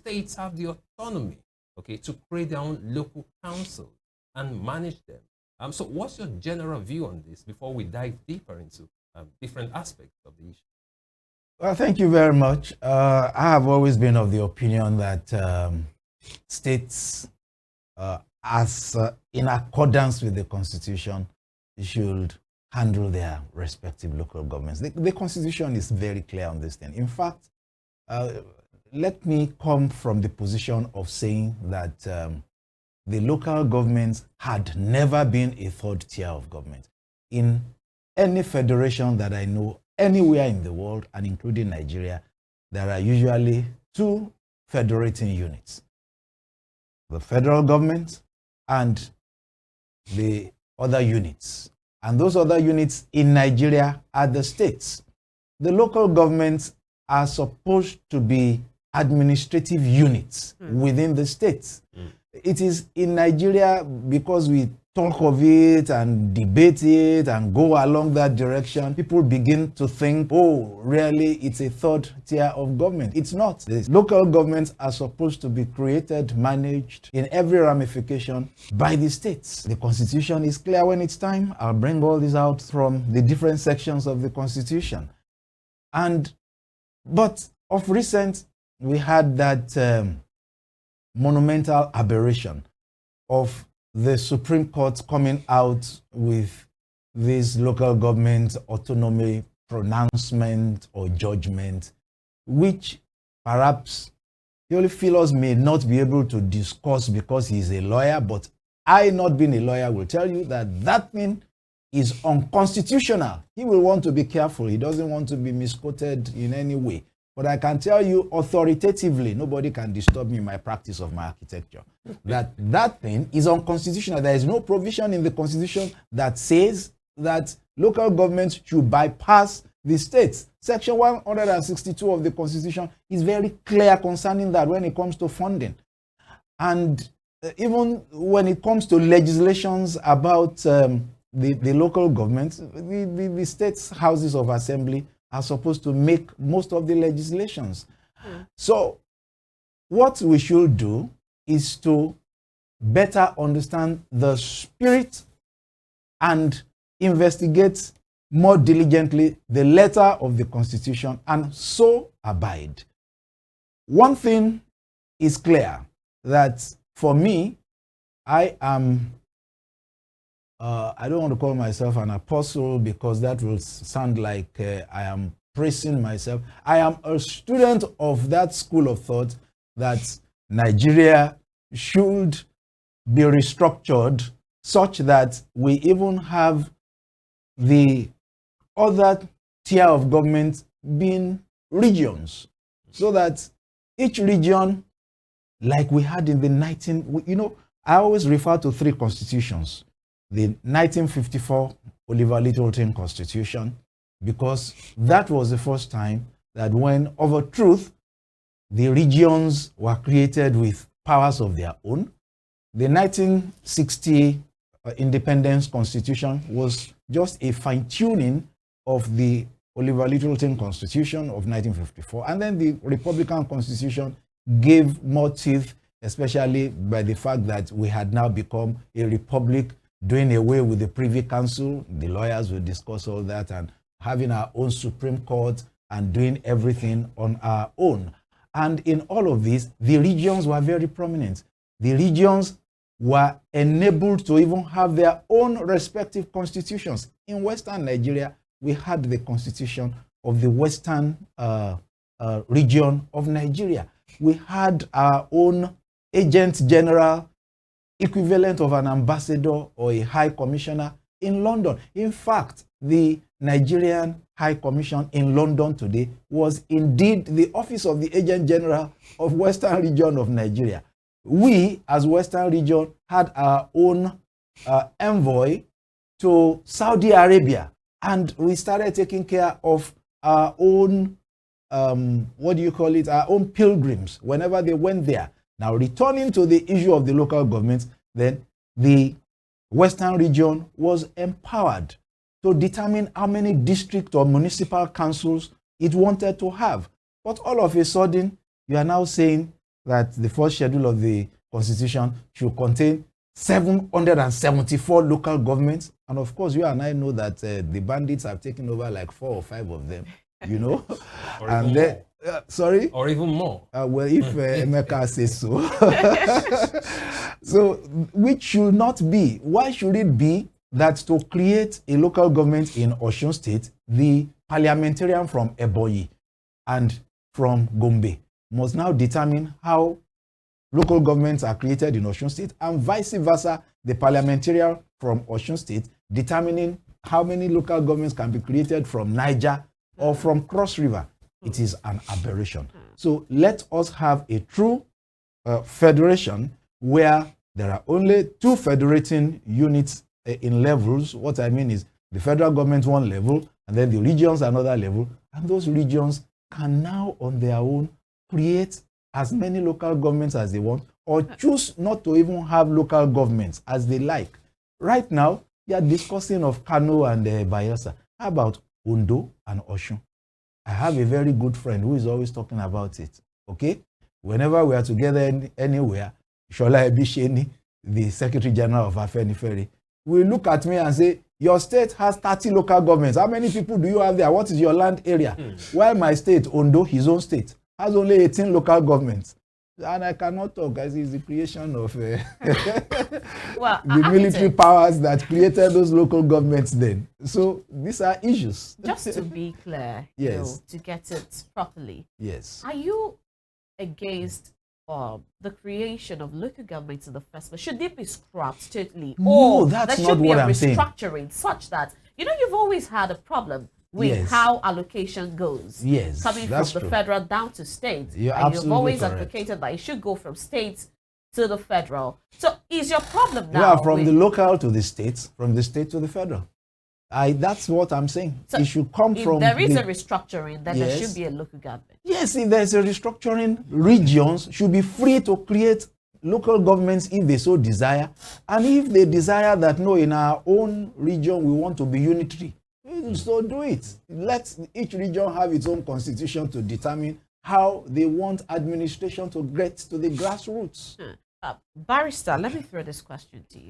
states have the autonomy, okay, to create their own local councils and manage them. So what's your general view on this before we dive deeper into different aspects of the issue? Well, thank you very much. I have always been of the opinion that states, in accordance with the Constitution, should handle their respective local governments. The Constitution is very clear on this thing. In fact, let me come from the position of saying that the local governments had never been a third tier of government. In any federation that I know, anywhere in the world, and including Nigeria, there are usually two federating units: the federal government and the other units. And those other units in Nigeria are the states. The local governments are supposed to be administrative units within the states. It is in Nigeria, because we talk of it and debate it and go along that direction, people begin to think, oh, really, it's a third tier of government. It's not. The local governments are supposed to be created, managed in every ramification by the states. The Constitution is clear when it's time. I'll bring all this out from the different sections of the Constitution. But of recent, we had that monumental aberration of the Supreme Court coming out with this local government autonomy pronouncement or judgment, which perhaps Theophilus may not be able to discuss because he's a lawyer, but I, not being a lawyer, will tell you that that thing is unconstitutional. He will want to be careful. He doesn't want to be misquoted in any way. But I can tell you authoritatively, nobody can disturb me in my practice of my architecture, that that thing is unconstitutional. There is no provision in the Constitution that says that local governments should bypass the states. Section 162 of the Constitution is very clear concerning that when it comes to funding. And even when it comes to legislations about the local governments, the states' houses of assembly are supposed to make most of the legislations. So what we should do is to better understand the spirit and investigate more diligently the letter of the Constitution and so abide. One thing is clear, that for me, I am I don't want to call myself an apostle because that will sound like I am praising myself. I am a student of that school of thought that Nigeria should be restructured such that we even have the other tier of government being regions, so that each region, like we had in the I always refer to three constitutions. The 1954 Oliver Littleton Constitution, because that was the first time that when over truth, the regions were created with powers of their own. The 1960 Independence Constitution was just a fine-tuning of the Oliver Littleton Constitution of 1954. And then the Republican Constitution gave more teeth, especially by the fact that we had now become a republic, doing away with the Privy Council. The lawyers will discuss all that, and having our own Supreme Court and doing everything on our own. And in all of this, the regions were very prominent. The regions were enabled to even have their own respective constitutions. In Western Nigeria, we had the constitution of the Western region of Nigeria. We had our own agent general, equivalent of an ambassador or a high commissioner in London. In fact, the Nigerian High Commission in London today was indeed the office of the Agent General of Western Region of Nigeria. We, as Western Region, had our own envoy to Saudi Arabia, and we started taking care of our own, our own pilgrims whenever they went there. Now, returning to the issue of the local governments, then the Western region was empowered to determine how many district or municipal councils it wanted to have. But all of a sudden, you are now saying that the first schedule of the Constitution should contain 774 local governments. And of course, you and I know that the bandits have taken over like 4 or 5 of them, you know. And then, sorry? Or even more. Well, if Emeka says so. So, which should not be. Why should it be that to create a local government in Osun State, the parliamentarian from Ebonyi and from Gombe must now determine how local governments are created in Osun State, and vice versa, the parliamentarian from Osun State determining how many local governments can be created from Niger or from Cross River. It is an aberration. So let us have a true federation where there are only 2 federating units in levels. What I mean is the federal government one level, and then the regions another level, and those regions can now on their own create as many local governments as they want, or choose not to even have local governments as they like. Right now, we are discussing of Kano and Bayelsa. How about Ondo and Osun? I have a very good friend who is always talking about it. Okay? Whenever we are together anywhere, Shola Ebisheni, the Secretary General of Afenifere, will look at me and say, your state has 30 local governments. How many people do you have there? What is your land area? While my state, Ondo, his own state, has only 18 local governments. And I cannot talk, guys. It's the creation of the military powers that created those local governments then. So these are issues. Just to be clear, yes, you know, to get it properly. Yes. Are you against the creation of local governments in the first place? Should they be scrapped totally? No, or that's there not should be what a I'm saying. restructuring such that, you know, you've always had a problem with Yes. how allocation goes. Yes, coming from that's the true. federal down to state. You're and you've absolutely always correct. advocated that it should go from states to the federal. So is your problem now? Yeah, from the local to the states, from the state to the federal. That's what I'm saying. So it should come if from. there is a restructuring, then there Yes. should be a local government. Yes, if there's a restructuring, regions should be free to create local governments if they so desire. And if they desire that, no, in our own region we want to be unitary, so do it. Let each region have its own constitution to determine how they want administration to get to the grassroots. Barrister, let me throw this question to you.